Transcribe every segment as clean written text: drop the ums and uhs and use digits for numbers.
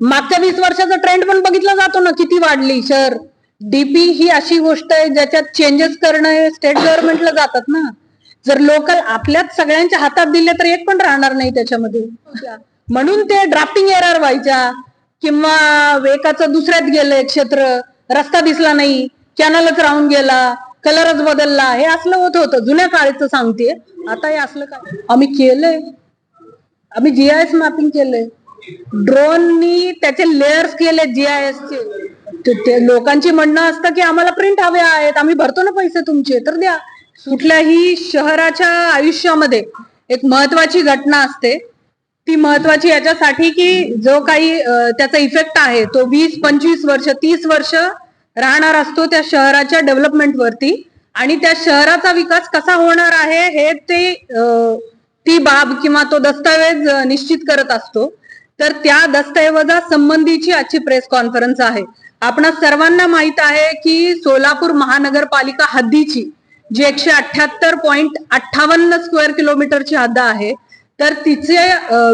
मागच्या 20 वर्षाचा ट्रेंड पण बघितला जातो ना, किती वाढली शहर. डीपी ही अशी गोष्ट आहे ज्याच्यात चेंजेस करणं स्टेट गव्हर्नमेंटला जातात ना. जर लोकल आपल्याच सगळ्यांच्या हातात दिले तर एक पण राहणार नाही त्याच्यामध्ये. म्हणून ते ड्राफ्टिंग एरर व्हायच्या, किंवा एकाचं दुसऱ्यात गेलंय क्षेत्र, रस्ता दिसला नाही, कॅनलच राहून गेला, कलरच बदलला, हे असलं होत होतं जुन्या काळाचं सांगते. आता हे असलं काय आम्ही केलंय, आम्ही जीआयएस मॅपिंग केलंय, ड्रोननी त्याचे लेयर्स केले जीआयएस चे. ते लोकांची म्हणणं असतं की आम्हाला प्रिंट हवे आहेत, आम्ही भरतो ना पैसे तुमचे तर द्या. कुठल्याही शहराच्या आयुष्यामध्ये एक महत्वाची घटना असते. ती महत्वाची याच्यासाठी की जो काही त्याचा इफेक्ट आहे तो 20, 25 वर्ष, 30 वर्ष राहणार असतो त्या शहराच्या डेव्हलपमेंट वरती. आणि त्या शहराचा विकास कसा होणार आहे हे ती बाब किंवा तो दस्तऐवज निश्चित करत असतो. तर त्या दस्तऐवजा संबंधीची आजची प्रेस कॉन्फरन्स आहे. आपणा सर्वांना माहित आहे की सोलापूर महानगरपालिका हद्दीची जी 178.58 स्क्वेअर किलोमीटरची हद्द आहे, तर तिचे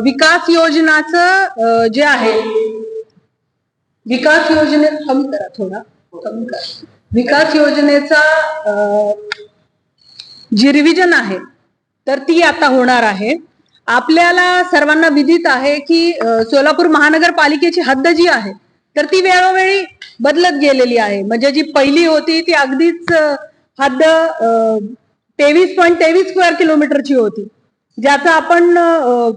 विकास योजनाचं जे आहे, विकास योजनेत कमी करा थोडा, कमी करा, विकास योजनेचा जी रिव्हिजन आहे तर ती आता होणार आहे. आपल्याला सर्वांना विदित आहे की सोलापूर महानगरपालिकेची हद्द जी आहे तर ती वेळोवेळी बदलत गेलेली आहे. म्हणजे जी पहिली होती ती अगदीच हद्द 23.23 स्क्वेअर किलोमीटरची होती, ज्याचा आपण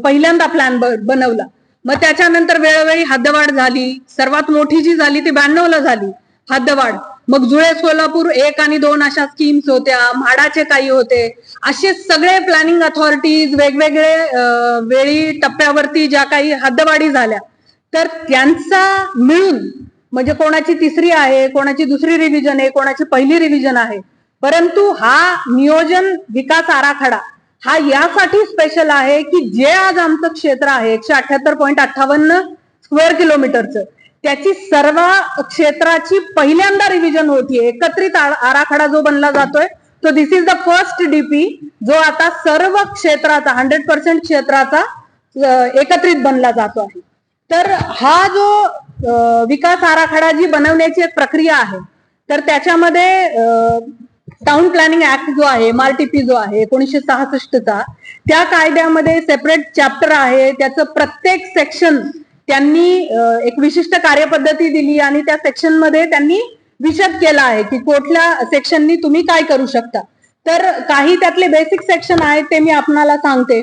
पहिल्यांदा प्लॅन बनवला. मग त्याच्यानंतर वेळोवेळी हद्दवाढ झाली. सर्वात मोठी जी झाली ती 92 ला झाली हद्दवाढ. मग जुळे सोलापूर 1 आणि 2 अशा स्कीम्स होत्या, म्हाडाचे काही होते. असे सगळे प्लॅनिंग अथॉरिटीज वेगवेगळे वेळी टप्प्यावरती ज्या काही हद्दवाढी झाल्या तर त्यांचा मिळून, म्हणजे कोणाची तिसरी आहे, कोणाची दुसरी रिव्हिजन आहे, कोणाची पहिली रिव्हिजन आहे, परंतु हा नियोजन विकास आराखडा हा यासाठी स्पेशल आहे की जे आज आमचं क्षेत्र आहे 178.58 स्क्वेअर किलोमीटरचं, त्याची सर्व क्षेत्राची पहिल्यांदा रिव्हिजन होतीये. एकत्रित आराखडा जो बनला जातोय तो दिस इज द फर्स्ट डीपी जो आता सर्व क्षेत्राचा 100% क्षेत्राचा एकत्रित बनला जातो आहे. तर हा जो विकास आराखडा जी बनवण्याची एक प्रक्रिया आहे तर त्याच्यामध्ये टाउन प्लॅनिंग ऍक्ट जो आहे, MRTP जो आहे 1966चा, त्या कायद्यामध्ये सेपरेट चॅप्टर आहे. त्याचं प्रत्येक सेक्शन त्यांनी एक विशिष्ट कार्यपद्धती दिली आणि त्या सेक्शन मध्ये त्यांनी विशद केला आहे की कुठल्या सेक्शननी तुम्ही काय करू शकता. तर काही त्यातले बेसिक सेक्शन आहेत ते मी आपणाला सांगते.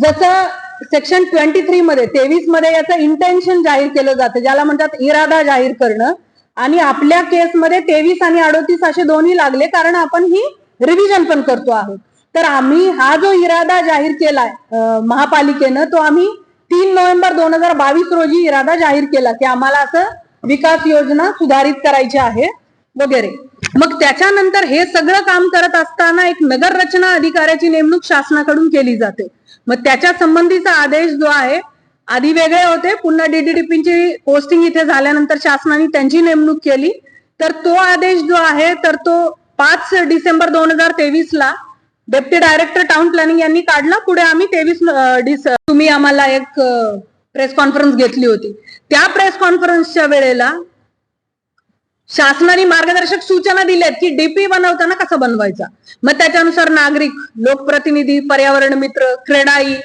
जसं सेक्शन 23 मध्ये 23 मध्ये याचं इंटेन्शन जाहीर केलं जातं, ज्याला म्हणतात इरादा जाहीर करणं. आणि आपल्या केसमध्ये 23 आणि 38 असे दोन्ही लागले कारण आपण ही रिव्हिजन पण करतो आहोत. तर आम्ही हा जो इरादा जाहीर केलाय महापालिकेनं तो आम्ही 3 नोव्हेंबर 2022 रोजी इरादा जाहीर केला की आम्हाला असं विकास योजना सुधारित करायची आहे वगैरे. मग त्याच्यानंतर हे सगळं काम करत असताना एक नगर रचना अधिकाऱ्याची नेमणूक शासनाकडून केली जाते. मग त्याच्या संबंधीचा आदेश जो आहे, आधी वेगळे होते, पुन्हा DDDPची पोस्टिंग इथे झाल्यानंतर शासनाने त्यांची नेमणूक केली. तर तो आदेश जो आहे तर तो 5 डिसेंबर 2023 ला डेप्टी डायरेक्टर टाउन प्लॅनिंग यांनी काढला. पुढे आम्ही 23 तुम्ही आम्हाला एक प्रेस कॉन्फरन्स घेतली होती. त्या प्रेस कॉन्फरन्सच्या वेळेला शासनाने मार्गदर्शक सूचना दिल्यात की डीपी बनवताना कसं बनवायचा. मग त्याच्यानुसार नागरिक, लोकप्रतिनिधी, पर्यावरण मित्र, क्रेडाई,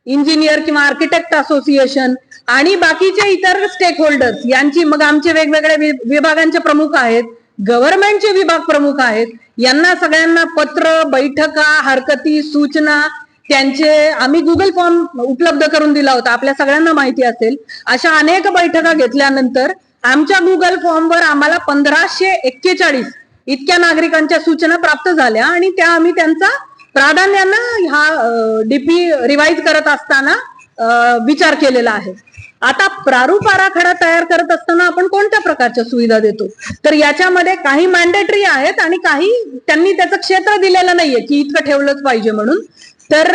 इंजिनियर किंवा आर्किटेक्ट असोसिएशन आणि बाकीचे इतर स्टेक होल्डर्स यांची, मग आमचे वेगवेगळे विभागांचे प्रमुख आहेत, गव्हर्नमेंटचे विभाग प्रमुख आहेत, यांना सगळ्यांना पत्र, बैठका, हरकती, सूचना त्यांचे आम्ही गुगल फॉर्म उपलब्ध करून दिला होता, आपल्या सगळ्यांना माहिती असेल. अशा अनेक बैठका घेतल्यानंतर आमच्या गुगल फॉर्मवर आम्हाला 1541 इतक्या नागरिकांच्या सूचना प्राप्त झाल्या आणि त्या आम्ही त्यांचा प्राधान्यानं हा डीपी रिवाइज करत असताना विचार केलेला आहे. आता प्रारूप आराखडा तयार करत असताना आपण कोणत्या प्रकारच्या सुविधा देतो, तर याच्यामध्ये काही मॅन्डेटरी आहेत आणि काही त्यांनी त्याचं क्षेत्र दिलेलं नाहीये की इतकं ठेवलंच पाहिजे म्हणून. तर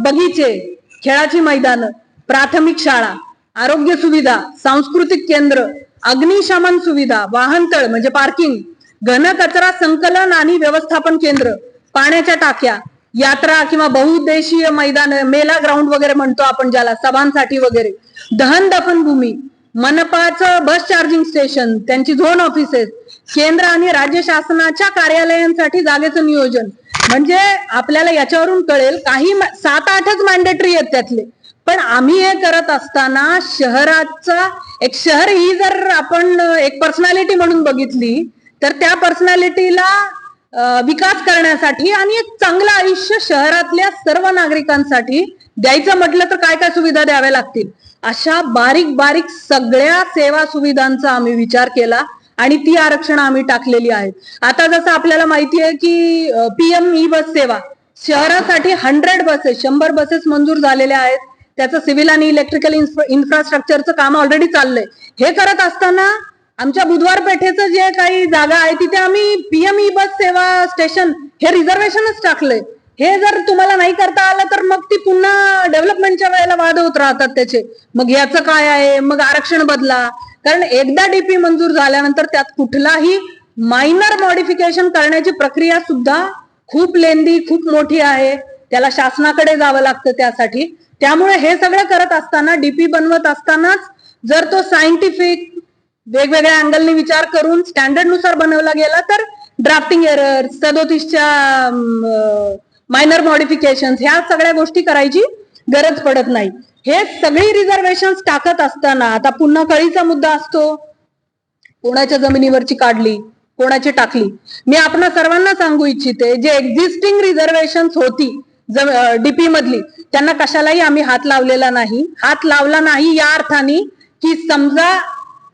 बगीचे, खेळाची मैदानं, प्राथमिक शाळा, आरोग्य सुविधा, सांस्कृतिक केंद्र, अग्निशमन सुविधा, वाहनतळ म्हणजे पार्किंग, घन कचरा संकलन आणि व्यवस्थापन केंद्र, पाण्याच्या टाक्या, यात्रा किंवा बहुउद्देशीय मैदान, मेला ग्राउंड वगैरे म्हणतो आपण ज्याला, सभांसाठी वगैरे, दहन दफन भूमी, मनपाचं बस चार्जिंग स्टेशन, त्यांची झोन ऑफिसेस, केंद्र आणि राज्य शासनाच्या कार्यालयांसाठी जागेचं नियोजन. म्हणजे आपल्याला याच्यावरून कळेल काही 7-8च मॅन्डेटरी आहेत त्यातले. पण आम्ही हे करत असताना शहराचा एक शहर ही जर आपण एक पर्सनॅलिटी म्हणून बघितली तर त्या पर्सनॅलिटीला विकास करण्यासाठी आणि एक चांगलं आयुष्य शहरातल्या सर्व नागरिकांसाठी द्यायचं म्हटलं तर काय काय सुविधा द्याव्या लागतील, अशा बारीक बारीक सगळ्या सेवा सुविधांचा आम्ही विचार केला आणि ती आरक्षण आम्ही टाकलेली आहेत. आता जसं आपल्याला माहिती आहे की PM ई बस सेवा शहरासाठी 100 बसेस 100 बसेस मंजूर झालेल्या आहेत. त्याचं सिव्हिल आणि इलेक्ट्रिकल इन्फ्रास्ट्रक्चरचं काम ऑलरेडी चाललंय. हे करत असताना आमच्या बुधवार पेठेचं जे काही जागा आहे तिथे आम्ही PM ई बस सेवा स्टेशन हे रिझर्वेशनच टाकलंय. हे जर तुम्हाला नाही करता आलं तर मग ती पुन्हा डेव्हलपमेंटच्या वेळेला वाद होत राहतात त्याचे. मग याचं काय आहे, मग आरक्षण बदला. कारण एकदा DP मंजूर झाल्यानंतर त्यात कुठलाही मायनर मॉडिफिकेशन करण्याची प्रक्रिया सुद्धा खूप लेंदी खूप मोठी आहे. त्याला शासनाकडे जावं लागतं त्यासाठी. त्यामुळे हे सगळं करत असताना DP बनवत असतानाच जर तो सायंटिफिक वेगवेगळ्या अँगलने विचार करून स्टँडर्ड नुसार बनवला गेला तर ड्राफ्टिंग एरर 37च्या मायनर मॉडिफिकेशन ह्या सगळ्या गोष्टी करायची गरज पडत नाही. हे सगळी रिझर्वेशन टाकत असताना आता पुन्हा कळीचा मुद्दा असतो, कोणाच्या जमिनीवरची काढली कोणाची टाकली. मी आपणा सर्वांना सांगू इच्छिते जे एक्झिस्टिंग रिझर्वेशन होती DP मधली त्यांना कशालाही आम्ही हात लावलेला नाही. हात लावला नाही या अर्थाने की समजा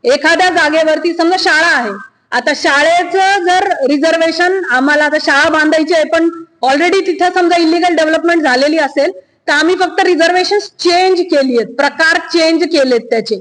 एखाद्या जागेवरती समजा शाळा आहे, आता शाळेचं जर रिझर्वेशन आम्हाला आता शाळा बांधायची आहे पण ऑलरेडी तिथे समजा इलिगल डेव्हलपमेंट झालेली असेल तर आम्ही फक्त रिझर्वेशन चेंज केली आहेत, प्रकार चेंज केलेत, त्याचे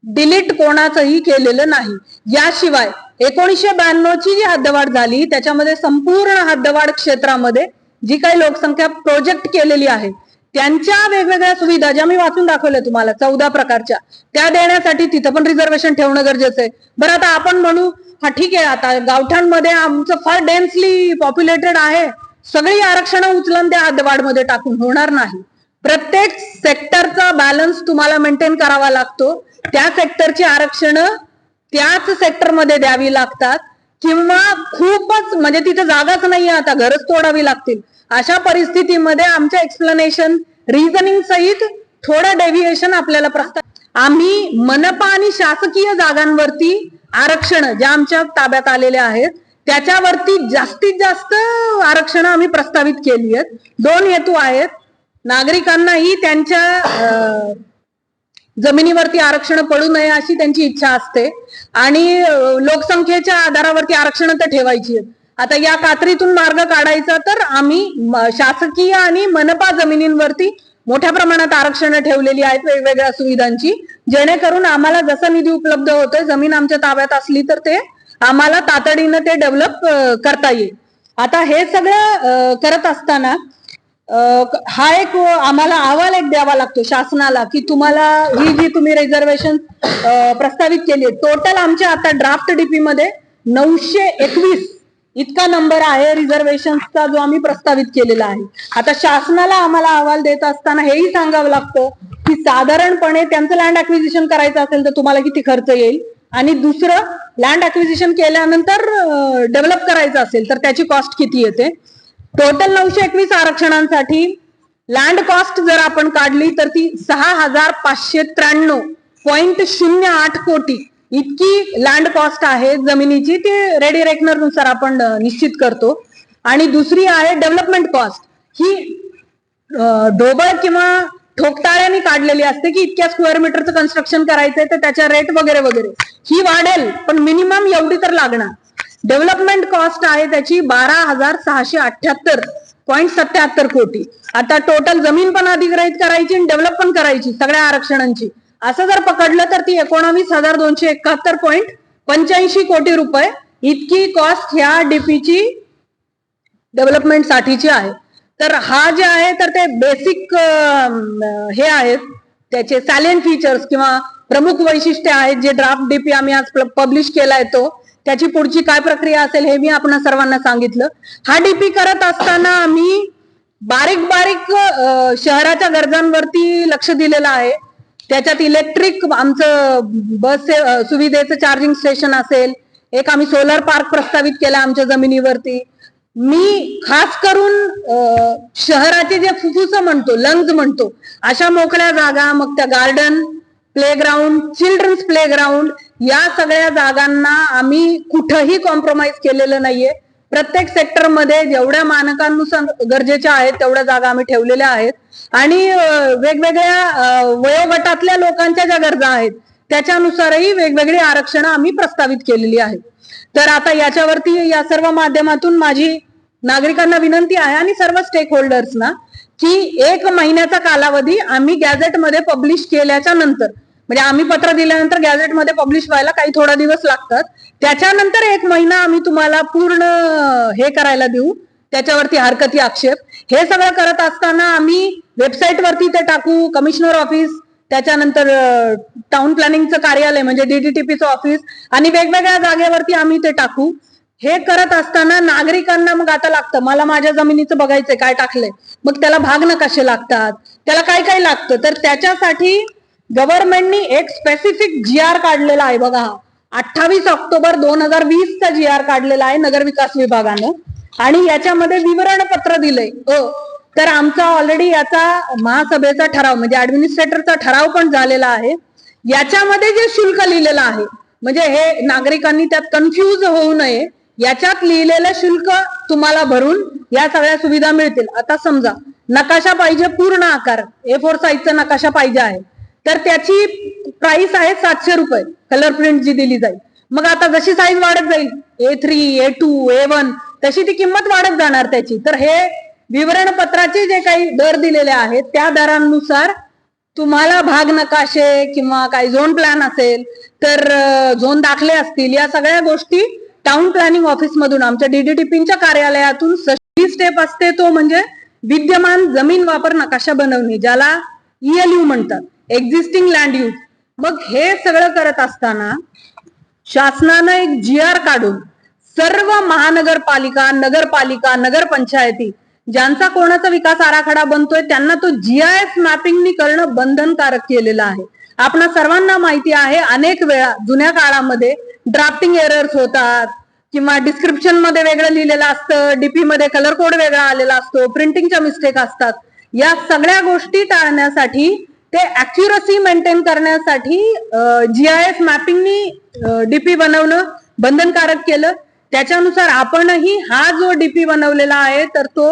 डिलीट कोणाचंही केलेलं नाही. याशिवाय 1992ची जी हद्दवाढ झाली त्याच्यामध्ये संपूर्ण हद्दवाढ क्षेत्रामध्ये जी काही लोकसंख्या प्रोजेक्ट केलेली आहे त्यांच्या वेगवेगळ्या सुविधा ज्या मी वाचून दाखवल्या तुम्हाला 14 प्रकारच्या त्या देण्यासाठी तिथं पण रिझर्वेशन ठेवणं गरजेचं आहे. बरं आता आपण म्हणू हा ठीक आहे आता गावठांमध्ये आमचं फार डेन्सली पॉप्युलेटेड आहे, सगळी आरक्षणं उचलून त्या हद्दवाढमध्ये टाकून होणार नाही. प्रत्येक सेक्टरचा बॅलन्स तुम्हाला मेंटेन करावा लागतो. त्या सेक्टरची आरक्षणं त्याच सेक्टरमध्ये द्यावी लागतात किंवा खूपच म्हणजे तिथे जागाच नाहीये आता घरच तोडावी लागतील. अशा परिस्थितीमध्ये आमच्या एक्सप्लेनेशन रिझनिंग सहित थोडं डेव्हिएशन आपल्याला आम्ही मनपा आणि शासकीय जागांवरती आरक्षण ज्या आमच्या ताब्यात आलेल्या आहेत त्याच्यावरती जास्तीत जास्त आरक्षण आम्ही प्रस्तावित केली आहेत. 2 हेतू आहेत. नागरिकांनाही त्यांच्या जमिनीवरती आरक्षण पडू नये अशी त्यांची इच्छा असते आणि लोकसंख्येच्या आधारावरती आरक्षण तर ठेवायची आहेत. आता या कात्रीतून मार्ग काढायचा तर आम्ही शासकीय आणि मनपा जमिनींवरती मोठ्या प्रमाणात आरक्षण ठेवलेली आहेत वेगवेगळ्या सुविधांची, जेणेकरून आम्हाला जसा निधी उपलब्ध होतोय जमीन आमच्या ताब्यात असली तर ते आम्हाला तातडीनं ते डेव्हलप करता येईल. आता हे सगळं करत असताना हा एक आम्हाला अहवाल एक द्यावा लागतो शासनाला की तुम्हाला ही जी तुम्ही रिझर्वेशन प्रस्तावित केली आहे टोटल आमच्या आता ड्राफ्ट DP मध्ये 921 इतका नंबर आहे रिझर्वेशनचा जो आम्ही प्रस्तावित केलेला आहे. आता शासनाला आम्हाला अहवाल देत असताना हेही सांगावं लागतं की साधारणपणे त्यांचं लँड ॲक्विजिशन करायचं असेल तर तुम्हाला किती खर्च येईल आणि दुसरं लँड ॲक्विजिशन केल्यानंतर डेव्हलप करायचं असेल तर त्याची कॉस्ट किती येते. टोटल 921 आरक्षणांसाठी लँड कॉस्ट जर आपण काढली तर ती 6593.08 कोटी इतकी लँड कॉस्ट आहे जमिनीची. ती रेडी रेकनर नुसार आपण निश्चित करतो. आणि दुसरी आहे डेव्हलपमेंट कॉस्ट, ही ढोबळ किंवा ठोकताळ्याने काढलेली असते की इतक्या स्क्वेअर मीटरचं कन्स्ट्रक्शन करायचंय तर त्याच्या रेट वगैरे वगैरे ही वाढेल पण मिनिमम एवढी तर लागणार. डेव्हलपमेंट कॉस्ट आहे त्याची 12,678.77 कोटी. आता टोटल जमीन पण अधिग्रहित करायची आणि डेव्हलप पण करायची सगळ्या आरक्षणांची असं जर पकडलं तर ती 19,271.85 कोटी रुपये इतकी कॉस्ट ह्या DPची डेव्हलपमेंट साठीची आहे. तर हा जे आहे तर ते बेसिक हे आहेत त्याचे सॅलियंट फीचर्स किंवा प्रमुख वैशिष्ट्ये आहेत जे ड्राफ्ट DP आम्ही आज पब्लिश केलाय तो त्याची पुढची काय प्रक्रिया असेल हे मी आपण सर्वांना सांगितलं. हा DP करत असताना आम्ही बारीक बारीक शहराच्या गरजांवरती लक्ष दिलेलं आहे. त्याच्यात इलेक्ट्रिक आमचं बस सुविधेचं चार्जिंग स्टेशन असेल, एक आम्ही सोलर पार्क प्रस्तावित केला आमच्या जमिनीवरती. मी खास करून शहराचे जे फुफ्फुस म्हणतो, लंग्स म्हणतो, अशा मोकळ्या जागा, मग त्या गार्डन, प्लेग्राऊंड, चिल्ड्रन्स प्लेग्राऊंड, या सगळ्या जागांना आम्ही कुठंही कॉम्प्रोमाइज केलेलं नाहीये. प्रत्येक सेक्टरमध्ये जेवढ्या मानकांनुसार गरजेच्या आहेत तेवढ्या जागा आम्ही ठेवलेल्या आहेत. आणि वेगवेगळ्या वयोगटातल्या लोकांच्या ज्या गरजा आहेत त्याच्यानुसारही वेगवेगळी आरक्षणं आम्ही प्रस्तावित केलेली आहेत. तर आता याच्यावरती या सर्व माध्यमातून माझी नागरिकांना विनंती आहे आणि सर्व स्टेक होल्डर्सना की 1 महिन्याचा कालावधी आम्ही गॅझेटमध्ये पब्लिश केल्याच्या नंतर, म्हणजे आम्ही पत्र दिल्यानंतर गॅझेटमध्ये पब्लिश व्हायला काही थोडा दिवस लागतात, त्याच्यानंतर 1 महिना आम्ही तुम्हाला पूर्ण हे करायला देऊ, त्याच्यावरती हरकती आक्षेप. हे सगळं करत असताना आम्ही वेबसाईटवरती ते टाकू, कमिशनर ऑफिस, त्याच्यानंतर टाउन प्लॅनिंगचं कार्यालय म्हणजे DDTPचं ऑफिस आणि वेगवेगळ्या जागेवरती आम्ही ते टाकू. हे करत असताना नागरिकांना मग आता लागतं, मला माझ्या जमिनीचं बघायचंय काय टाकलंय, मग त्याला भाग नकाशे लागतात, त्याला काय काय लागतं. तर त्याच्यासाठी गव्हर्नमेंटनी एक स्पेसिफिक GR काढलेला आहे बघा. 28 ऑक्टोबर 2020 चा GR काढलेला आहे नगर विकास विभागानं आणि याच्यामध्ये विवरणपत्र दिलंय. तर आमचा ऑलरेडी याचा महासभेचा ठराव म्हणजे ऍडमिनिस्ट्रेटरचा ठराव पण झालेला आहे. याच्यामध्ये जे शुल्क लिहिलेलं आहे, म्हणजे हे नागरिकांनी त्यात कन्फ्यूज होऊ नये, याच्यात लिहिलेलं शुल्क तुम्हाला भरून या सगळ्या सुविधा मिळतील. आता समजा नकाशा पाहिजे पूर्ण आकार, A4 साईजचा नकाशा पाहिजे आहे, तर त्याची प्राइस आहे 700 रुपये कलर प्रिंट जी दिली जाईल. मग आता जशी साईज वाढत जाईल A3, A2, A1 तशी ती किंमत वाढत जाणार त्याची. तर हे विवरणपत्राचे जे काही दर दिलेले आहेत त्या दरांनुसार तुम्हाला भाग नकाशे किंवा काही झोन प्लॅन असेल तर झोन दाखले असतील, या सगळ्या गोष्टी टाउन प्लॅनिंग ऑफिस मधून आमच्या DDTPच्या कार्यालयातून स्टेप असते, तो म्हणजे विद्यमान जमीन वापर नकाशा बनवणे, ज्याला ELU म्हणतात, एक्झिस्टिंग लँड यूज. मग हे सगळं करत असताना शासनानं एक GR काढून सर्व महानगरपालिका, नगरपालिका, नगरपंचायती ज्यांचा कोणाचा विकास आराखडा बनतोय त्यांना तो GIS मॅपिंगनी करणं बंधनकारक केलेलं आहे. आपणा सर्वांना माहिती आहे, अनेक वेळा जुन्या काळामध्ये ड्राफ्टिंग एरर्स होतात किंवा डिस्क्रिप्शन मध्ये वेगळं लिहिलेलं असतं, DP मध्ये कलर कोड वेगळा आलेला असतो, प्रिंटिंगच्या मिस्टेक असतात. या सगळ्या गोष्टी टाळण्यासाठी, ते अॅक्युरसी मेंटेन करण्यासाठी GIS मॅपिंगनी DP बनवणं बंधनकारक केलं. त्याच्यानुसार आपणही हा जो DP बनवलेला आहे तर तो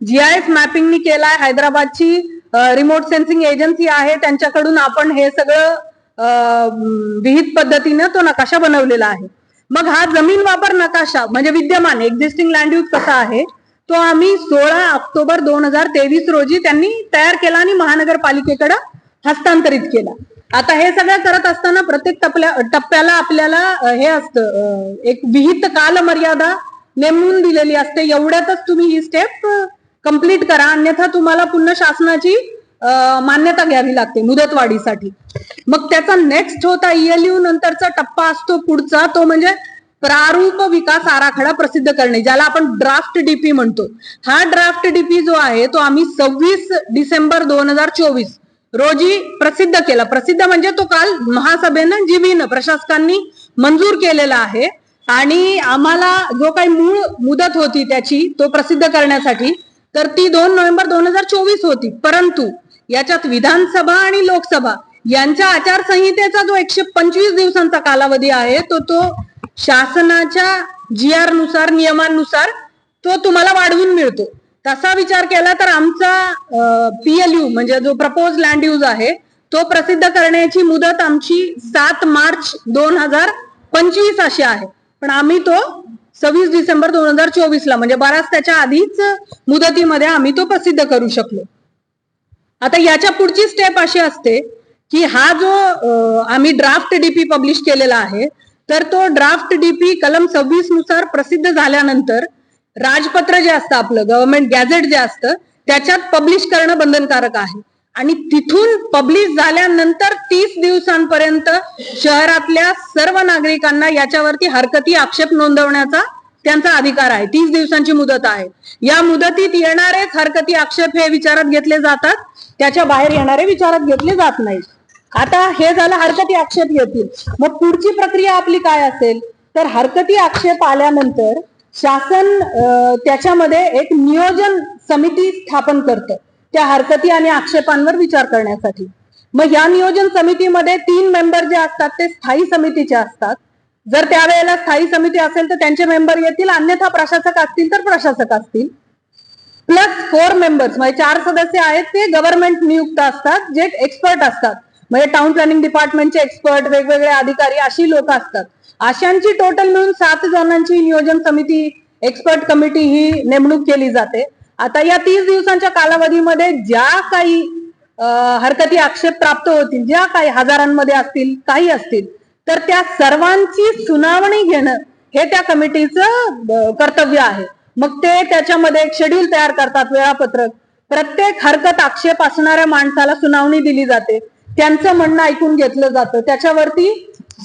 GIS मॅपिंगनी केलाय. हैदराबादची रिमोट सेन्सिंग एजन्सी आहे, त्यांच्याकडून आपण हे सगळं विहित पद्धतीनं तो नकाशा बनवलेला आहे. मग हा जमीन वापर नकाशा म्हणजे विद्यमान एक्झिस्टिंग लँड यूज कसा आहे तो आम्ही 16 ऑक्टोबर 2023 रोजी त्यांनी तयार केला आणि महानगरपालिकेकडे हस्तांतरित केला. आता हे सगळं करत असताना प्रत्येक टप्प्याला आपल्याला हे असतं, एक विहित कालमर्यादा नेमून दिलेली असते, एवढ्यातच तुम्ही ही स्टेप कंप्लीट करा, अन्यथा तुम्हाला पुन्हा शासनाची मान्यता घ्यावी लागते मुदतवाढीसाठी. मग त्याचा नेक्स्ट होता ELU नंतरचा टप्पा असतो पुढचा, तो म्हणजे प्रारूप विकास आराखडा प्रसिद्ध करणे, ज्याला आपण ड्राफ्ट DP म्हणतो. हा ड्राफ्ट DP जो आहे तो आम्ही 26 डिसेंबर 2024 रोजी प्रसिद्ध केला. प्रसिद्ध म्हणजे तो काल महासभेनं जीबीनं प्रशासकांनी मंजूर केलेला आहे आणि आम्हाला जो काही मूळ मुदत होती त्याची तो प्रसिद्ध करण्यासाठी तर ती 2 नोव्हेंबर 2024 होती. परंतु याच्यात विधानसभा आणि लोकसभा यांच्या आचारसंहितेचा जो 125 दिवसांचा कालावधी आहे तो शासनाच्या GR नुसार, नियमांनुसार तो तुम्हाला वाढवून मिळतो. तसा विचार केला तर आमचा PLU म्हणजे जो प्रपोज लँड यूज आहे तो प्रसिद्ध करण्याची मुदत आमची 7 मार्च 2025 अशी आहे, पण आम्ही तो 26 डिसेंबर 2024 ला म्हणजे बराच त्याच्या आधीच मुदतीमध्ये आम्ही तो प्रसिद्ध करू शकलो. आता याच्या पुढची स्टेप अशी असते की हा जो आम्ही ड्राफ्ट DP पब्लिश केलेला आहे तर तो ड्राफ्ट DP कलम 26 नुसार प्रसिद्ध झाल्यानंतर राजपत्र जे असतं आपलं गव्हर्नमेंट गॅझेट जे असतं त्याच्यात पब्लिश करणं बंधनकारक आहे आणि तिथून पब्लिश झाल्यानंतर 30 दिवसांपर्यंत शहरातल्या सर्व नागरिकांना याच्यावरती हरकती आक्षेप नोंदवण्याचा त्यांचा अधिकार आहे. 30 दिवसांची मुदत आहे. या मुदतीत येणारेच हरकती आक्षेप हे विचारात घेतले जातात, त्याच्या बाहेर येणारे विचारात घेतले जात नाहीत. आता हे झालं हरकती आक्षेप येतील. मग पुढची प्रक्रिया आपली काय असेल तर हरकती आक्षेप आल्यानंतर शासन त्याच्यामध्ये एक नियोजन समिती स्थापन करतं त्या हरकती आणि आक्षेपांवर विचार करण्यासाठी. मग या नियोजन समितीमध्ये 3 मेंबर जे असतात ते स्थायी समितीचे असतात. जर त्यावेळेला स्थायी समिती असेल तर त्यांचे मेंबर येतील, अन्यथा प्रशासक असतील तर प्रशासक असतील. प्लस 4 मेंबर्स म्हणजे 4 सदस्य आहेत ते गव्हर्नमेंट नियुक्त असतात जे एक्सपर्ट असतात. म्हणजे टाउन प्लॅनिंग डिपार्टमेंटचे एक्सपर्ट, वेगवेगळे अधिकारी अशी लोक असतात. अशांची टोटल मिळून 7 जणांची नियोजन समिती एक्सपर्ट कमिटी ही नेमणूक केली जाते. आता या 30 दिवसांच्या कालावधीमध्ये ज्या काही हरकती आक्षेप प्राप्त होतील, ज्या काही हजारांमध्ये असतील, काही असतील, तर त्या सर्वांची सुनावणी घेणं हे त्या कमिटीचं कर्तव्य आहे. मग ते त्याच्यामध्ये एक शेड्यूल तयार करतात, वेळापत्रक. प्रत्येक हरकत आक्षेप असणाऱ्या माणसाला सुनावणी दिली जाते, त्यांचं म्हणणं ऐकून घेतलं जातं. त्याच्यावरती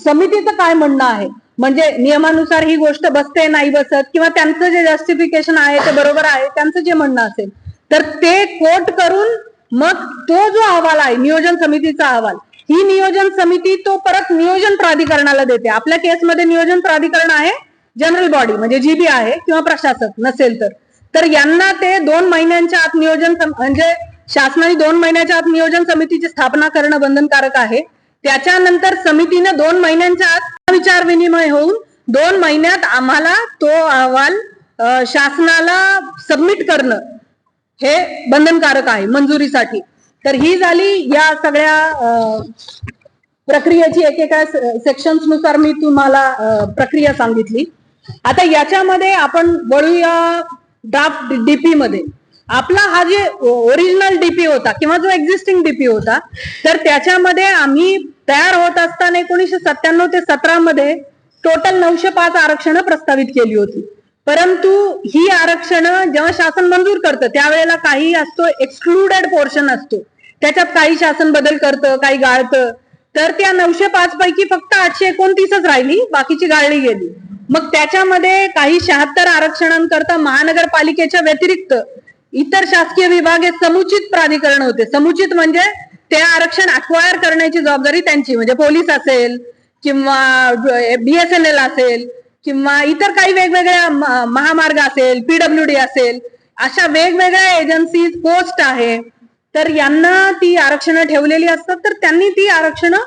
समितीचं काय म्हणणं आहे, म्हणजे नियमानुसार ही गोष्ट बसते नाही बसत, किंवा त्यांचं जे जस्टिफिकेशन आहे ते बरोबर आहे, त्यांचं जे म्हणणं असेल तर ते कोट करून मग तो जो अहवाल आहे नियोजन समितीचा अहवाल, ही नियोजन समिती तो परत नियोजन प्राधिकरणाला देते. आपल्या केसमध्ये नियोजन प्राधिकरण आहे जनरल बॉडी, म्हणजे जीबी आहे, किंवा प्रशासक नसेल तर यांना ते 2 महिन्यांच्या आत नियोजन म्हणजे शासनाने 2 महिन्याच्या आत नियोजन समितीची स्थापना करणं बंधनकारक आहे. त्याच्यानंतर समितीने 2 महिन्यांच्या आत विचार विनिमय होऊन 2 महिन्यात आम्हाला तो अहवाल शासनाला सबमिट करणं हे बंधनकारक आहे मंजुरीसाठी. तर ही झाली या सगळ्या प्रक्रियेची एकेका सेक्शन्स नुसार मी तुम्हाला प्रक्रिया सांगितली. आता याच्यामध्ये आपण वळूया ड्राफ्ट डीपी मध्ये. आपला हा जे ओरिजिनल डीपी होता किंवा जो एक्झिस्टिंग डीपी होता, तर त्याच्यामध्ये आम्ही तयार होत असताना 1997 ते 17 मध्ये टोटल 905 आरक्षणं प्रस्तावित केली होती. परंतु ही आरक्षणं जेव्हा शासन मंजूर करतं त्यावेळेला काही असतो एक्सक्लुडेड पोर्शन असतो, त्याच्यात काही शासन बदल करतं, काही गाळतं. तर त्या 905 पैकी फक्त 829च राहिली, बाकीची गाळली गेली. मग त्याच्यामध्ये काही 76 आरक्षणांकरता महानगरपालिकेच्या व्यतिरिक्त इतर शासकीय विभाग हे समुचित प्राधिकरण होते. समुचित म्हणजे ते आरक्षण अक्वायर करण्याची जबाबदारी त्यांची, म्हणजे पोलीस असेल किंवा BSNL असेल किंवा इतर काही वेगवेगळ्या महामार्ग असेल, PWD असेल, अशा वेगवेगळ्या एजन्सीज पोस्ट आहे. तर यांना ती आरक्षणं ठेवलेली असतात, तर त्यांनी ती आरक्षणं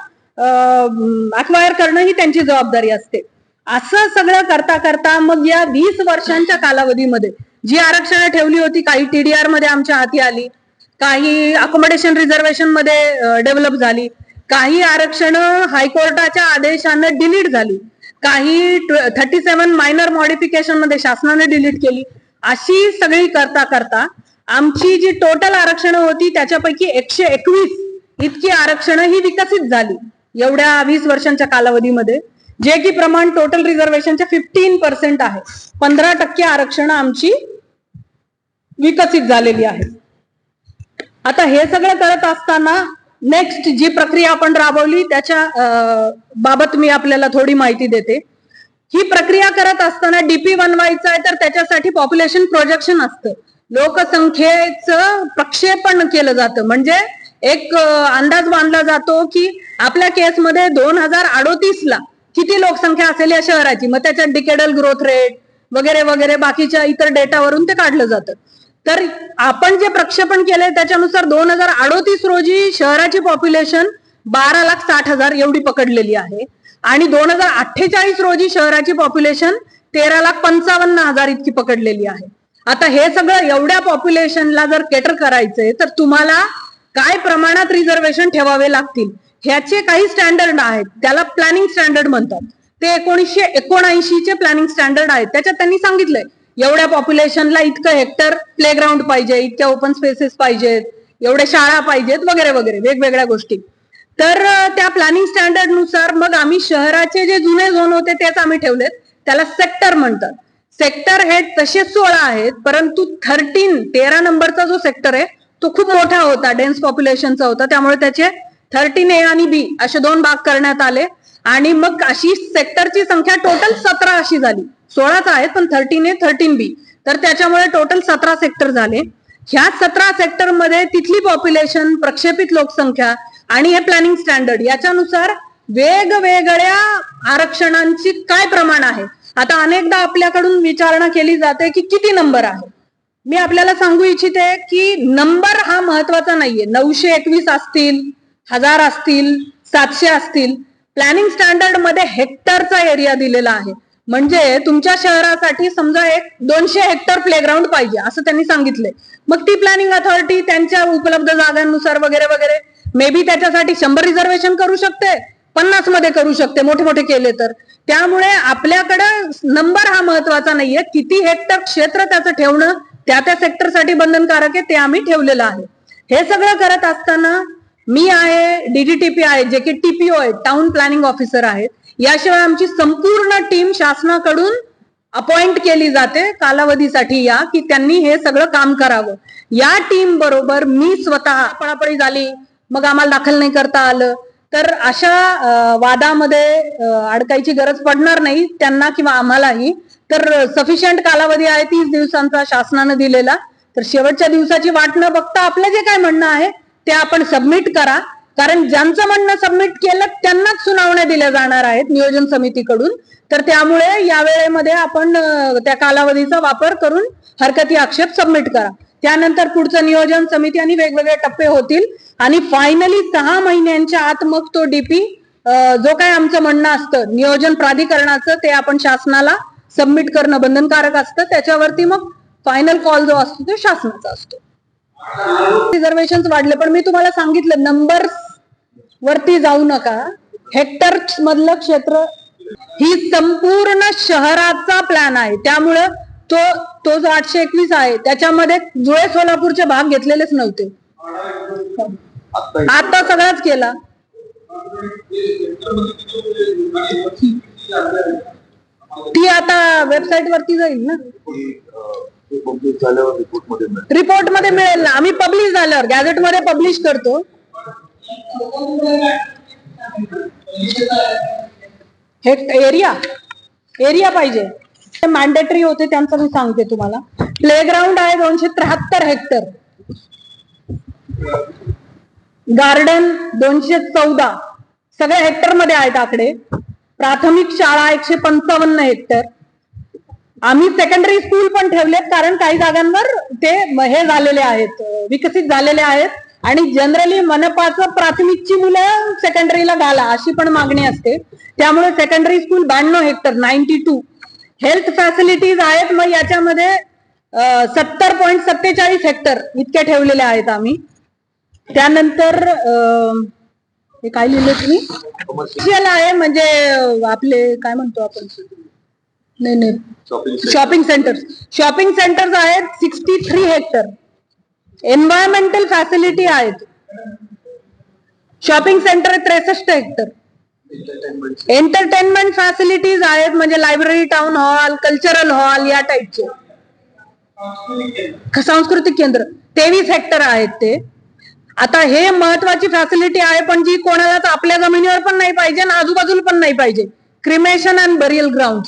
अक्वायर करणं ही त्यांची जबाबदारी असते. असं सगळं करता करता मग या 20 वर्षांच्या कालावधीमध्ये जी आरक्षणं ठेवली होती, काही TDR मध्ये आमच्या हाती आली, काही अकोमोडेशन रिझर्वेशन मध्ये डेव्हलप झाली, काही आरक्षणं हायकोर्टाच्या आदेशानं डिलीट झाली, काही 37 मायनर मॉडिफिकेशन मध्ये शासनाने डिलीट केली. अशी सगळी करता करता आमची जी टोटल आरक्षणं होती त्याच्यापैकी 121 इतकी आरक्षणं ही विकसित झाली एवढ्या 20 वर्षांच्या कालावधीमध्ये, जे की प्रमाण टोटल रिझर्वेशनच्या 15% आहे. 15% आरक्षणं आमची विकसित झालेली आहे. आता हे सगळं करत असताना नेक्स्ट जी प्रक्रिया आपण राबवली त्याच्या बाबत मी आपल्याला थोडी माहिती देते. ही प्रक्रिया करत असताना डीपी बनवायचं आहे तर त्याच्यासाठी पॉप्युलेशन प्रोजेक्शन असतं, लोकसंख्येचं प्रक्षेपण केलं जातं. म्हणजे एक अंदाज बांधला जातो की आपल्या केसमध्ये 2038 ला किती लोकसंख्या असेल या शहराची, मग त्याच्यात डिकेडल ग्रोथ रेट वगैरे वगैरे बाकीच्या इतर डेटावरून ते काढलं जातं. तर आपण जे प्रक्षेपण केलंय त्याच्यानुसार 2038 रोजी शहराची पॉप्युलेशन 12,60,000 एवढी पकडलेली आहे आणि 2048 रोजी शहराची पॉप्युलेशन 13,55,000 इतकी पकडलेली आहे. आता हे सगळं एवढ्या पॉप्युलेशनला जर केटर करायचंय तर तुम्हाला काय प्रमाणात रिझर्वेशन ठेवावे लागतील ह्याचे काही स्टँडर्ड आहेत, त्याला प्लॅनिंग स्टँडर्ड म्हणतात. ते 1979 चे प्लॅनिंग स्टँडर्ड आहेत. त्याच्यात त्यांनी सांगितलंय एवढ्या पॉप्युलेशनला इतकं हेक्टर प्लेग्राऊंड पाहिजे, इतक्या ओपन स्पेसेस पाहिजेत, एवढ्या शाळा पाहिजेत वगैरे वगैरे वेगवेगळ्या गोष्टी. तर त्या प्लॅनिंग स्टँडर्ड नुसार मग आम्ही शहराचे जे जुने झोन होते तेच आम्ही ठेवलेत, त्याला सेक्टर म्हणतात. सेक्टर हे तसे 16 आहेत, परंतु 13 नंबरचा जो सेक्टर आहे तो खूप मोठा होता, डेन्स पॉप्युलेशनचा होता, त्यामुळे त्याचे 13A आणि B असे 2 भाग करण्यात आले आणि मग अशी सेक्टरची संख्या टोटल 17 अशी झाली. 16च आहेत पण 13A 13B, तर त्याच्यामुळे टोटल 17 सेक्टर झाले. ह्या 17 सेक्टर मध्ये तिथली पॉप्युलेशन, प्रक्षेपित लोकसंख्या आणि हे प्लॅनिंग स्टँडर्ड याच्यानुसार वेगवेगळ्या आरक्षणांची काय प्रमाण आहे. आता अनेकदा आपल्याकडून विचारणा केली जाते की किती नंबर आहे. मी आपल्याला सांगू इच्छिते की नंबर हा महत्वाचा नाहीये. 921 असतील, 1000 असतील, 700 असतील, प्लॅनिंग स्टँडर्ड मध्ये हेक्टरचा एरिया दिलेला आहे. म्हणजे तुमच्या शहरासाठी समजा एक 200 हेक्टर प्लेग्राऊंड पाहिजे असं त्यांनी सांगितलंय. मग ती प्लॅनिंग अथॉरिटी त्यांच्या उपलब्ध जागांनुसार वगैरे वगैरे मे बी त्याच्यासाठी 100 रिझर्वेशन करू शकते, 50 मध्ये करू शकते मोठे मोठे केले तर. त्यामुळे आपल्याकडे नंबर हा महत्वाचा नाहीये, किती हेक्टर क्षेत्र त्याचं ठेवणं त्या त्या सेक्टरसाठी बंधनकारक आहे ते आम्ही ठेवलेलं आहे. हे सगळं करत असताना मी आहे, डीडीटीपी आहे, जे की टीपीओ आहे, टाउन प्लॅनिंग ऑफिसर आहेत. याशिवाय आमची संपूर्ण टीम शासनाकडून अपॉइंट केली जाते कालावधीसाठी या की त्यांनी हे सगळं काम करावं. या टीम बरोबर मी स्वतः पळापळी झाली, मग आम्हाला दाखल नाही करता आलं तर अशा वादामध्ये अडकायची गरज पडणार नाही त्यांना किंवा आम्हालाही. तर सफिशियंट कालावधी आहे 30 दिवसांचा शासनानं दिलेला. तर शेवटच्या दिवसाची वाट न बघता आपलं जे काय म्हणणं आहे ते आपण सबमिट करा. कारण ज्यांचं म्हणणं सबमिट केलं त्यांनाच सुनावण्या दिल्या जाणार आहेत नियोजन समितीकडून. तर त्यामुळे या वेळेमध्ये आपण त्या कालावधीचा वापर करून हरकती आक्षेप सबमिट करा. त्यानंतर पुढचं नियोजन समिती आणि वेगवेगळे टप्पे होतील आणि फायनली 6 महिन्यांच्या आत मग तो डीपी जो काय आमचं म्हणणं असतं नियोजन प्राधिकरणाचं ते आपण शासनाला सबमिट करणं बंधनकारक असतं. त्याच्यावरती मग फायनल कॉल जो असतो तो शासनाचा असतो. रिझर्वेशन वाढले पण मी तुम्हाला सांगितलं नंबर वरती जाऊ नका. हेक्टर मधलं क्षेत्र ही संपूर्ण शहराचा प्लॅन आहे. त्यामुळं तो जो 821 आहे त्याच्यामध्ये जुळे सोलापूरचे भाग घेतलेलेच नव्हते. आता सगळाच केला. ती आता वेबसाईट वरती जाईल ना, रिपोर्ट मध्ये मिळेल ना. आम्ही पब्लिश झाल्यावर गॅझेट मध्ये पब्लिश करतो. हे एरिया पाहिजे मॅन्डेटरी होते त्यांचं मी सांगते तुम्हाला. प्लेग्राऊंड आहे 273 हेक्टर, गार्डन 214, सगळे हेक्टर मध्ये आहेत आकडे. प्राथमिक शाळा 155 हेक्टर. आम्ही सेकंडरी स्कूल पण ठेवलेत कारण काही जागांवर ते हे झालेले आहेत, विकसित झालेले आहेत आणि जनरली मनपाचं प्राथमिकची मुलं सेकंडरीला घाला अशी पण मागणी असते. त्यामुळे secondary school 92 hectare 92. Health facilities आहेत मग याच्यामध्ये 70.47 हेक्टर इतके ठेवलेले आहेत आम्ही. त्यानंतर हे काय लिहिले तुम्ही कमर्शियल आहे म्हणजे आपले काय म्हणतो आपण, नाही शॉपिंग सेंटर्स आहेत 63 हेक्टर. एन्व्हायरमेंटल फॅसिलिटी आहेत shopping centre 63 hectare. Entertainment facilities आहेत म्हणजे library, town hall, cultural hall या टाईपचे. सांस्कृतिक केंद्र 23 हेक्टर आहेत ते. आता हे महत्वाची फॅसिलिटी आहे पण जी कोणालाच आपल्या जमिनीवर पण नाही पाहिजे आणि आजूबाजूला पण नाही पाहिजे. क्रिमेशन अँड बरियल ग्राउंड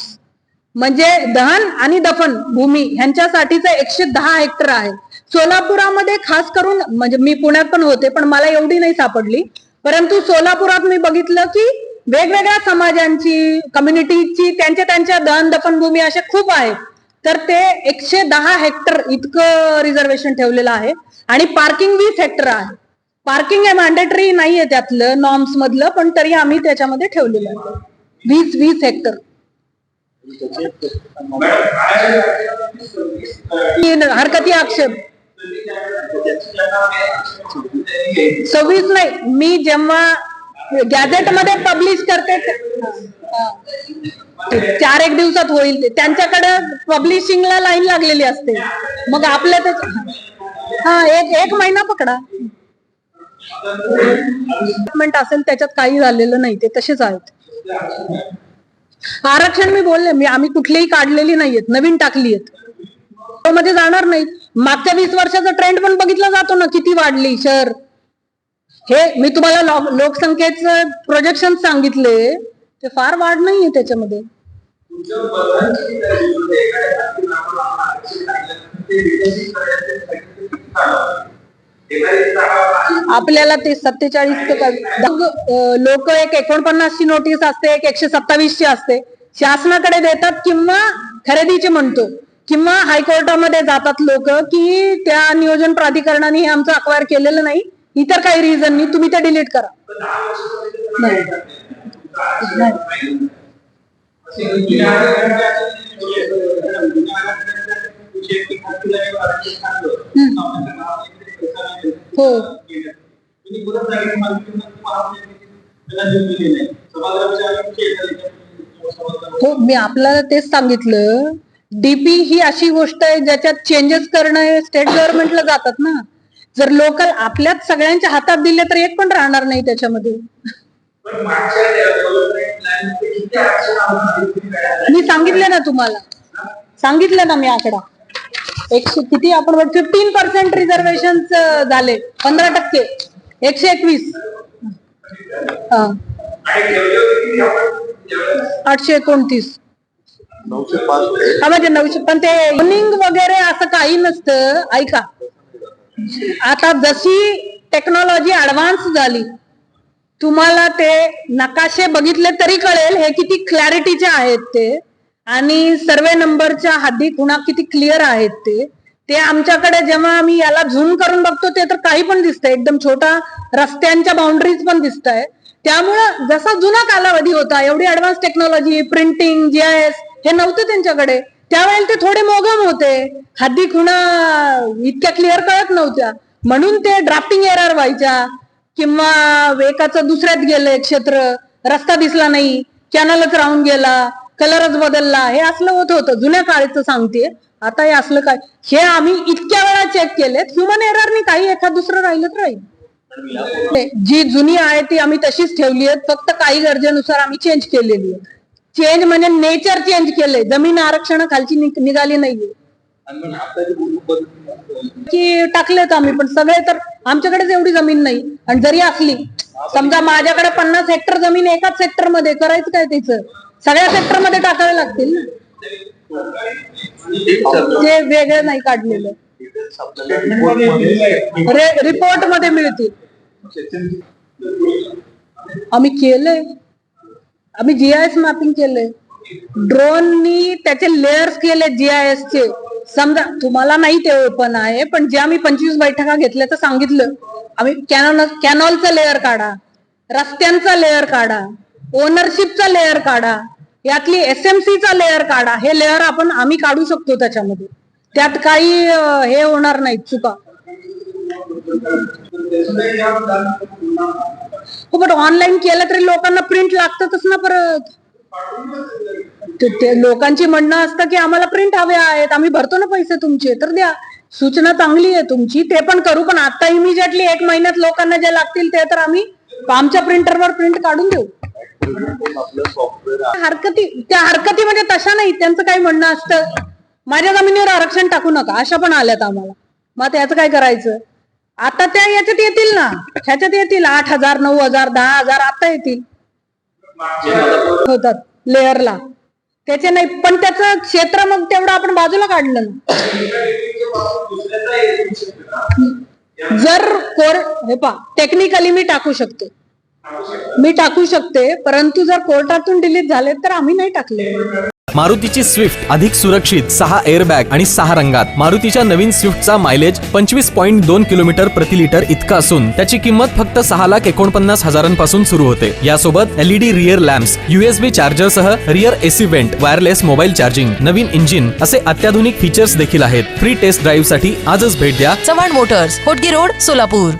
म्हणजे दहन आणि दफन भूमी ह्यांच्यासाठीच 110 हेक्टर आहे. सोलापुरामध्ये खास करून म्हणजे मी पुण्यात पण होते पण मला एवढी नाही सापडली, परंतु सोलापुरात मी बघितलं की वेगवेगळ्या समाजांची कम्युनिटीची त्यांच्या दहन दफन भूमी अशा खूप आहेत. तर ते 110 हेक्टर इतकं रिझर्वेशन ठेवलेलं आहे. आणि पार्किंग 20 हेक्टर आहे. पार्किंग हे मॅन्डेटरी नाहीये त्यातलं नॉर्म्स मधलं पण तरी आम्ही त्याच्यामध्ये ठेवलेलं आहे 20 हेक्टर. हरकती आक्षेप 26 नाही, मी जेव्हा गॅझेट मध्ये पब्लिश करते 4-1 दिवसात होईल ते. त्यांच्याकडे पब्लिशिंगला लाईन लागलेली असते. मग आपल्या एक महिना पकडा असेल त्याच्यात काही झालेलं नाही, ते तसेच आहेत. आरक्षण मी बोलले आम्ही कुठलीही काढलेली नाहीयेत, नवीन टाकली आहेत. मध्ये जाणार नाहीत. मागच्या 20 वर्षाचा ट्रेंड पण बघितला जातो ना किती वाढली शहर. हे मी तुम्हाला लोकसंख्येचं प्रोजेक्शन सांगितले ते फार वाढ नाहीये त्याच्यामध्ये. आपल्याला ते 47 लोक एक 49 ची नोटीस असते, एक 127 ची असते, शासनाकडे देतात किंवा खरेदीचे म्हणतो किंवा हायकोर्टामध्ये जातात लोक की त्या नियोजन प्राधिकरणाने हे आमचं अक्वायर केलेलं नाही, इतर काही रिझननी तुम्ही ते डिलीट करा. हो हो, मी आपल्याला तेच सांगितलं, डीपी ही अशी गोष्ट आहे ज्याच्यात चेंजेस करणं स्टेट गव्हर्नमेंटला जातात ना. जर लोकल आपल्याच सगळ्यांच्या हातात दिले तर एक पण राहणार नाही त्याच्यामध्ये. मी सांगितलं ना तुम्हाला, सांगितलं ना मी आकडा. किती आपण 15% रिझर्वेशन झाले, 15%, 121. 829. हा म्हणजे 900. पण ते रनिंग वगैरे असं काही नसतं. ऐका, आता जशी टेक्नॉलॉजी ऍडव्हान्स झाली, तुम्हाला ते नकाशे बघितले तरी कळेल हे किती क्लॅरिटीचे आहेत ते, आणि सर्वे नंबरच्या हद्दी खुणा किती क्लिअर आहेत ते आमच्याकडे जेव्हा आम्ही याला झूम करून बघतो ते तर काही पण दिसतंय, एकदम छोटा रस्त्यांच्या बाउंड्रीज पण दिसत आहे. त्यामुळं जसा जुना कालावधी होता, एवढी ऍडव्हान्स टेक्नॉलॉजी, प्रिंटिंग, GIS हे नव्हतं त्यांच्याकडे, त्यावेळेला ते थोडे मोगम होते, हद्दी खुणा इतक्या क्लिअर कळत नव्हत्या, म्हणून ते ड्राफ्टिंग एरर व्हायच्या किंवा एकाचं दुसऱ्यात गेलं क्षेत्र, रस्ता दिसला नाही, कॅनलच राहून गेला, कलरच बदलला, हे असलं होतं जुन्या काळचं सांगते. आता हे असलं काय, हे आम्ही इतक्या वेळा चेक केलेत, ह्युमन एररनी काही एखाद दुसरं राहिलं तर राहील. जी जुनी आहे ती आम्ही तशीच ठेवली आहे, फक्त काही गरजेनुसार आम्ही चेंज केलेली आहे. चेंज म्हणजे नेचर चेंज केलंय, जमीन आरक्षण खालची निघाली नाहीये की टाकलेत आम्ही. पण सगळे तर आमच्याकडेच एवढी जमीन नाही, आणि जरी असली समजा माझ्याकडे 50 हेक्टर जमीन एकाच सेक्टर मध्ये, करायचं काय त्याचं, सगळ्या सेक्टर मध्ये टाकावे लागतील ना, ते वेगळं नाही काढलेलं, रिपोर्ट मध्ये मिळतील. आम्ही केलंय, आम्ही GIS मॅपिंग केलंय, ड्रोननी त्याचे लेयर्स केले GIS चे. समजा तुम्हाला नाही ते ओपन आहे, पण जे आम्ही 25 बैठका घेतल्याचं सांगितलं, आम्ही कॅनॉलचा लेअर काढा, रस्त्यांचा लेअर काढा, ओनरशिपचा लेअर काढा, यातली SMCचा लेअर काढा, हे लेअर आम्ही काढू शकतो त्याच्यामध्ये, त्यात काही हे होणार नाही चुका. हो, पण ऑनलाईन केलं तरी लोकांना प्रिंट लागतातच ना परत. ते लोकांची म्हणणं असतं की आम्हाला प्रिंट हवे आहेत, आम्ही भरतो ना पैसे तुमचे, तर द्या. सूचना चांगली आहे तुमची, ते पण करू, पण आता इमिजिएटली 1 महिन्यात लोकांना जे लागतील ते तर आम्ही आमच्या प्रिंटरवर प्रिंट काढून देऊ. त्या हरकती म्हणजे तशा नाही, त्यांचं काही म्हणणं असतं माझ्या जमिनीवर आरक्षण टाकू नका, अशा पण आल्यात आम्हाला. मग त्याचं काय करायचं? आता त्या याच्यात येतील ना, ह्याच्यात येतील 8,000, 9,000, 10,000 आता येतील होतात लेअरला, त्याचे नाही. पण त्याचं क्षेत्र मग तेवढं आपण बाजूला काढलं ना. जर हे पा टेक्निकली मी टाकू शकते, परंतु जर कोर्टातून डिलीट झाले तर आम्ही नाही टाकले. मारुतीची स्विफ्ट अधिक सुरक्षित, 6 एअरबॅग आणि 6 रंगात. मारुतीच्या नवीन स्विफ्टचा मायलेज 25.2 किलोमीटर प्रति लिटर इतका असून त्याची किंमत फक्त 6,49,000 सुरू होते. यासोबत LED rear lamps, USB charger सह rear AC vent, wireless mobile charging, नवीन इंजिन असे अत्याधुनिक फीचर्स देखील आहेत. फ्री टेस्ट ड्राईव्ह साठी आजच भेट द्या चव्हाण मोटर्स, होटगी रोड, सोलापूर.